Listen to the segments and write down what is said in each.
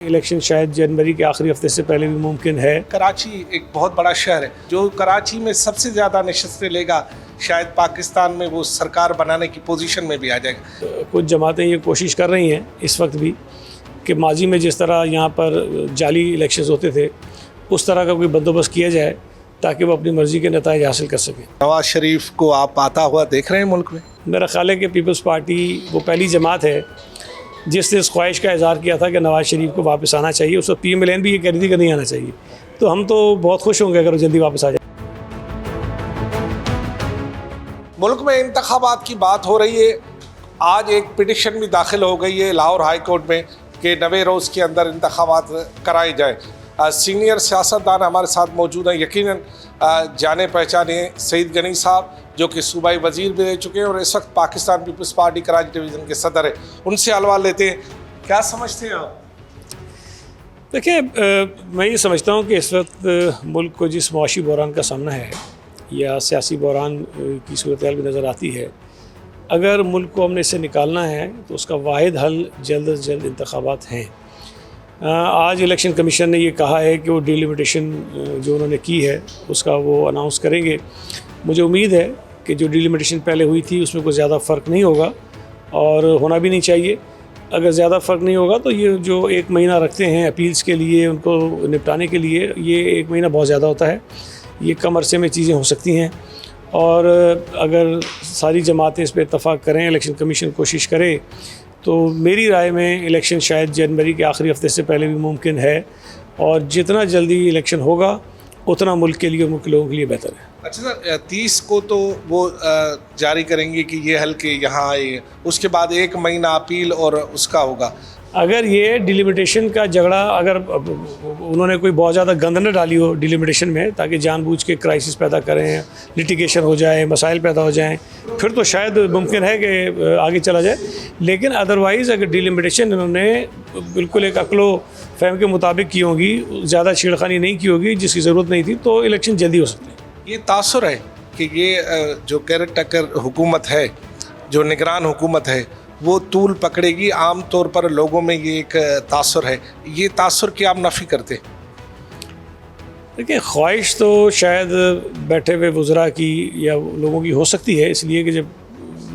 Election शायद जनवरी के आखिरी हफ्ते से पहले भी मुमकिन है। कराची एक बहुत बड़ा शहर है जो कराची में सबसे ज़्यादा नशस्तें लेगा, शायद पाकिस्तान में वो सरकार बनाने की पोजीशन में भी आ जाएगा। कुछ जमातें ये कोशिश कर रही हैं इस वक्त भी कि माजी में जिस तरह यहाँ पर जाली इलेक्शंस होते थे उस तरह का कोई बंदोबस्त किया जाए ताकि वो अपनी मर्ज़ी के नताइज हासिल कर सकें। नवाज शरीफ को आप आता हुआ देख रहे हैं मुल्क में? मेरा ख्याल है कि पीपल्स पार्टी वो पहली जमात है जिसने इस ख्वाहिश का इज़हार किया था कि नवाज़ शरीफ को वापस आना चाहिए। उस वक्त PMLN भी ये कह रही थी कि नहीं आना चाहिए, तो हम तो बहुत खुश होंगे अगर वो जल्दी वापस आ जाए। मुल्क में इंतखाबात की बात हो रही है। आज एक पिटिशन भी दाखिल हो गई है लाहौर हाई कोर्ट में कि 90 रोज़ के अंदर इंतखाबात कराए जाए। सीनियर सियासतदान हमारे साथ मौजूद हैं, यकीनन जाने पहचाने सईद गनी साहब जो कि सूबाई वज़ीर भी रह चुके हैं और इस वक्त Pakistan People's Party Karachi division के सदर है। उनसे अलवाल लेते हैं। क्या समझते हैं आप? देखिए, मैं ये समझता हूँ कि इस वक्त मुल्क को जिस मुआशी बहरान का सामना है या सियासी बहरान की सूरत हाल भी नज़र आती है, अगर मुल्क को हमने इससे निकालना है तो उसका वाहिद हल जल्द से जल्द इंतखाबात हैं। आज इलेक्शन कमीशन ने ये कहा है कि वो डिलिमिटेशन जो उन्होंने की है उसका वो अनाउंस करेंगे। मुझे उम्मीद है कि जो डिलिमिटेशन पहले हुई थी उसमें कोई ज़्यादा फ़र्क नहीं होगा और होना भी नहीं चाहिए। अगर ज़्यादा फ़र्क नहीं होगा तो ये जो 1 महीना रखते हैं अपील्स के लिए, उनको निपटाने के लिए, ये 1 महीना बहुत ज़्यादा होता है। ये कम अरसे में चीज़ें हो सकती हैं और अगर सारी जमातें इस पर इत्तफ़ाक़ करें, इलेक्शन कमीशन कोशिश करे, तो मेरी राय में इलेक्शन शायद जनवरी के आखिरी हफ्ते से पहले भी मुमकिन है और जितना जल्दी इलेक्शन होगा उतना मुल्क के लिए, मुल्क के लोगों के लिए बेहतर है। अच्छा सर, 30 को तो वो जारी करेंगे कि ये हल के यहाँ आए, उसके बाद 1 महीना अपील और उसका होगा। अगर ये डिलिमिटेशन का झगड़ा, अगर उन्होंने कोई बहुत ज़्यादा गंद न डाली हो डिलिमिटेशन में ताकि जानबूझ के क्राइसिस पैदा करें, लिटिगेशन हो जाए, मसाइल पैदा हो जाएं, फिर तो शायद मुमकिन है कि आगे चला जाए। लेकिन अदरवाइज़ अगर डिलिमिटेशन इन्होंने बिल्कुल एक अक्लो फहम के मुताबिक की होगी, ज़्यादा छेड़खानी नहीं की होगी जिसकी ज़रूरत नहीं थी, तो इलेक्शन जल्दी हो सकते हैं। ये तासुर है कि ये जो कैरेट टक्कर हुकूमत है, जो निगरान हुकूमत है, वो तूल पकड़ेगी। आम तौर पर लोगों में ये एक तासुर है। ये तासुर की आप नफ़ी करते? देखिए, ख्वाहिश तो शायद बैठे हुए वज़रा की या लोगों की हो सकती है, इसलिए कि जब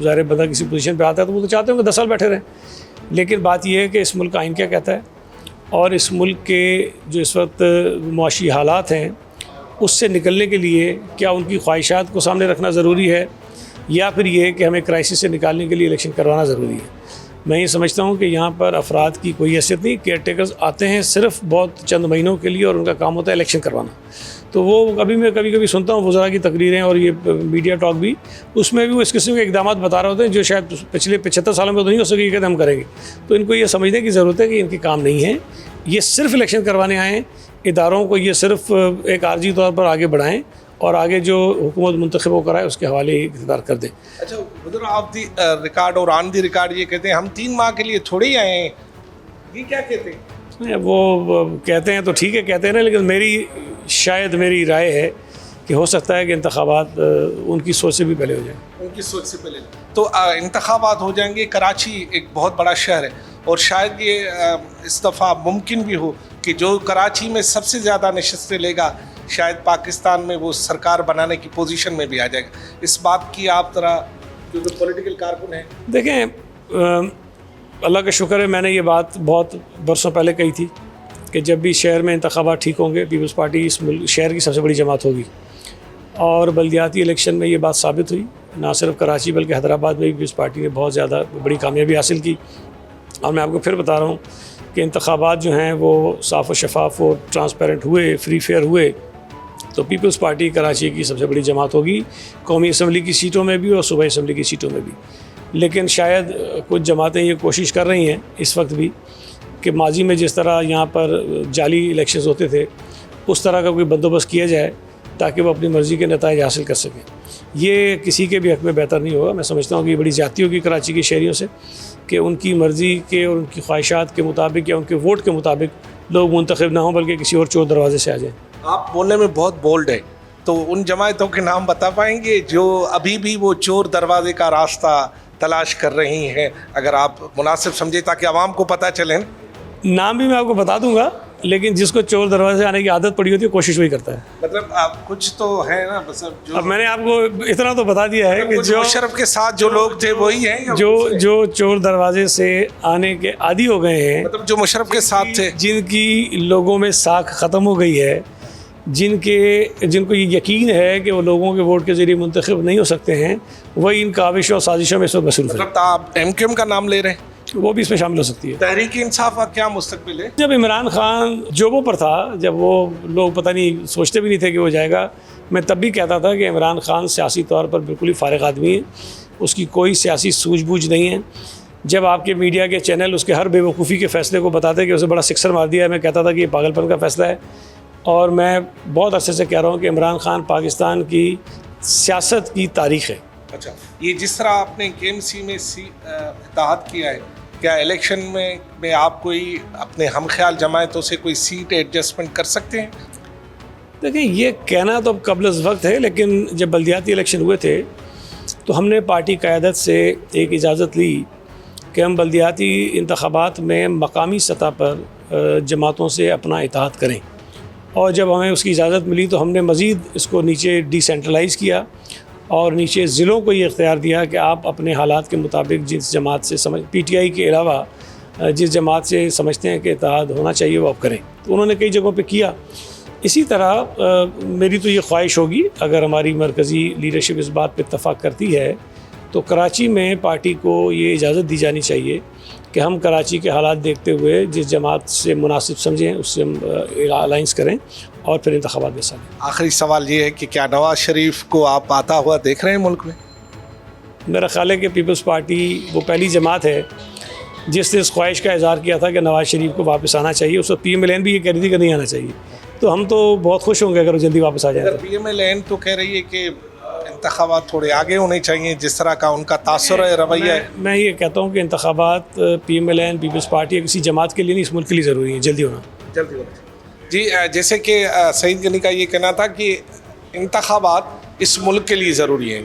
ज़ाहिर बंदा किसी पोजीशन पे आता है तो वो तो चाहते हैं कि 10 साल बैठे रहें। लेकिन बात यह है कि इस मुल्क का आइन क्या कहता है और इस मुल्क के जो इस वक्त मुआशी हालात हैं उससे निकलने के लिए क्या उनकी ख्वाहिशात को सामने रखना ज़रूरी है या फिर ये कि हमें क्राइसिस से निकालने के लिए इलेक्शन करवाना ज़रूरी है। मैं ये समझता हूँ कि यहाँ पर अफराद की कोई हैसियत नहीं। केयर टेकर्स आते हैं सिर्फ बहुत चंद महीनों के लिए और उनका काम होता है इलेक्शन करवाना। तो वो मैं कभी कभी सुनता हूँ वज़रा की तकरीरें और ये मीडिया टॉक भी, उसमें भी वो इस किस्म के इक़दाम बता रहे होते हैं जो शायद पिछले 75 सालों में तो नहीं हो सके, कहते हम करेंगे। तो इनको ये समझने की ज़रूरत है कि इनके काम नहीं है, ये सिर्फ इलेक्शन करवाने आए हैं। इदारों को ये सिर्फ एक आर्जी तौर पर आगे बढ़ाएं और आगे जो हुकूमत मुंतखब हो कराए उसके हवाले इख्तियार कर दें। अच्छा, उधर ऑफ दी रिकॉर्ड और ऑन दी रिकॉर्ड ये कहते हैं हम 3 माह के लिए थोड़े ही आए हैं, ये क्या कहते हैं? वो कहते हैं तो ठीक है, कहते हैं ना, लेकिन मेरी राय है कि हो सकता है कि इंतखाबात उनकी सोच से भी पहले हो जाए। उनकी सोच से पहले तो इंतखाबात हो जाएंगे। कराची एक बहुत बड़ा शहर है और शायद ये इस दफ़ा मुमकिन भी हो कि जो कराची में सबसे ज़्यादा नशस्तें लेगा, शायद पाकिस्तान में वो सरकार बनाने की पोजीशन में भी आ जाएगा। इस बात की आप तरह जो पॉलिटिकल कारकुन हैं? देखें, अल्लाह का शुक्र है, मैंने ये बात बहुत बरसों पहले कही थी कि जब भी शहर में इंतखाबात ठीक होंगे पीपल्स पार्टी इस शहर की सबसे बड़ी जमात होगी। और बल्दियाती इलेक्शन में ये बात साबित हुई। ना सिर्फ कराची बल्कि हैदराबाद में भी पीपल्स पार्टी ने बहुत ज़्यादा बड़ी कामयाबी हासिल की। और मैं आपको फिर बता रहा हूँ कि इंतखाबात जो हैं वो साफ़ और शफाफ और ट्रांसपेरेंट हुए, फ्री फेयर हुए, तो पीपल्स पार्टी कराची की सबसे बड़ी जमात होगी, कौमी असम्बली की सीटों में भी और सूबाई असम्बली की सीटों में भी। लेकिन शायद कुछ जमातें ये कोशिश कर रही हैं इस वक्त भी कि माजी में जिस तरह यहाँ पर जाली इलेक्शंस होते थे उस तरह का कोई बंदोबस्त किया जाए ताकि वो अपनी मर्ज़ी के नताइज हासिल कर सकें। ये किसी के भी हक़ में बेहतर नहीं होगा। मैं समझता हूँ कि ये बड़ी ज़्यादती होगी कराची के शहरियों से कि उनकी मर्ज़ी के और उनकी ख्वाहिशात के मुताबिक या उनके वोट के मुताबिक लोग मुंतखब ना हों बल्कि किसी और चोर दरवाजे से आ जाएँ। आप बोलने में बहुत बोल्ड है, तो उन जमातों के नाम बता पाएंगे जो अभी भी वो चोर दरवाजे का रास्ता तलाश कर रही हैं, अगर आप मुनासिब समझे ताकि आवाम को पता चले? नाम भी मैं आपको बता दूंगा, लेकिन जिसको चोर दरवाजे से आने की आदत पड़ी होती है कोशिश वही करता है। मतलब आप कुछ तो है ना, मतलब जो अब मैंने आपको इतना तो बता दिया है कि जो मुशर्रफ के साथ जो लोग थे वही हैं या जो चोर दरवाजे से आने के आदी हो गए हैं, मतलब जो मुशर्रफ के साथ थे, जिनकी लोगों में साख ख़त्म हो गई है, जिनको ये यकीन है कि वो लोगों के वोट के ज़रिए मुंतखब नहीं हो सकते हैं, वही इन काविशों और साजिशों में इस वक्त मसरूफ़ है। मतलब आप एमक्यूएम का नाम ले रहे हैं, वो भी इसमें शामिल हो सकती है। तहरीक इंसाफ का क्या मुस्तकबिल है? जब इमरान खान जोबों पर था, जब वो लोग पता नहीं सोचते भी नहीं थे कि वो जाएगा, मैं तब भी कहता था कि इमरान खान सियासी तौर पर बिल्कुल ही फारिग आदमी है, उसकी कोई सियासी सूझबूझ नहीं है। जब आपके मीडिया के चैनल उसके हर बेवकूफ़ी के फ़ैसले को बताते कि उसे बड़ा सिक्सर मार दिया है, मैं कहता था कि ये पागलपन का फ़ैसला है। और मैं बहुत अरसे से कह रहा हूँ कि इमरान खान पाकिस्तान की सियासत की तारीख़ है। अच्छा, ये जिस तरह आपने KMC में इत्तेहाद किया है, क्या इलेक्शन में आप कोई अपने हम ख्याल जमायतों से कोई सीट एडजस्टमेंट कर सकते हैं? देखिए, ये कहना तो अब कबल वक्त है, लेकिन जब बल्दियाती इलेक्शन हुए थे तो हमने पार्टी क़यादत से एक इजाज़त ली कि हम बल्दियाती इंतखाबात में मकामी सतह पर जमातों से अपना इत्तेहाद करें। और जब हमें उसकी इजाज़त मिली तो हमने मज़ीद इसको नीचे डिसेंट्रलाइज़ किया और नीचे ज़िलों को ये इख्तियार दिया कि आप अपने हालात के मुताबिक जिस जमात से PTI के अलावा जिस जमात से समझते हैं कि इत्तेहाद होना चाहिए वो आप करें। तो उन्होंने कई जगहों पे किया। इसी तरह मेरी तो ये ख्वाहिश होगी, अगर हमारी मरकज़ी लीडरशिप इस बात पर इत्तफ़ाक़ करती है तो कराची में पार्टी को ये इजाज़त दी जानी चाहिए कि हम कराची के हालात देखते हुए जिस जमात से मुनासिब समझें उससे हम अलाइंस करें और फिर इंतखाबात में हिस्सा लें। आखिरी सवाल ये है कि क्या नवाज़ शरीफ को आप आता हुआ देख रहे हैं मुल्क में? मेरा ख्याल है कि पीपल्स पार्टी वो पहली जमात है जिसने इस ख्वाहिश का इज़हार किया था कि नवाज़ शरीफ को वापस आना चाहिए। उस वक्त PMLN भी ये कह रही थी कि नहीं आना चाहिए, तो हम तो बहुत खुश होंगे अगर वो जल्दी वापस आ जाए। अगर PMLN तो कह रही है कि इंतखाबात थोड़े आगे होने चाहिए, जिस तरह का उनका तासुर है, रवैया है। मैं ये कहता हूँ कि इंतखाबात PMLN पीपल्स पार्टी या किसी जमात के लिए नहीं, इस मुल्क के लिए ज़रूरी है, जल्दी होना। जी, जैसे कि सईद गनी का ये कहना था कि इंतखाबात इस मुल्क के लिए ज़रूरी है।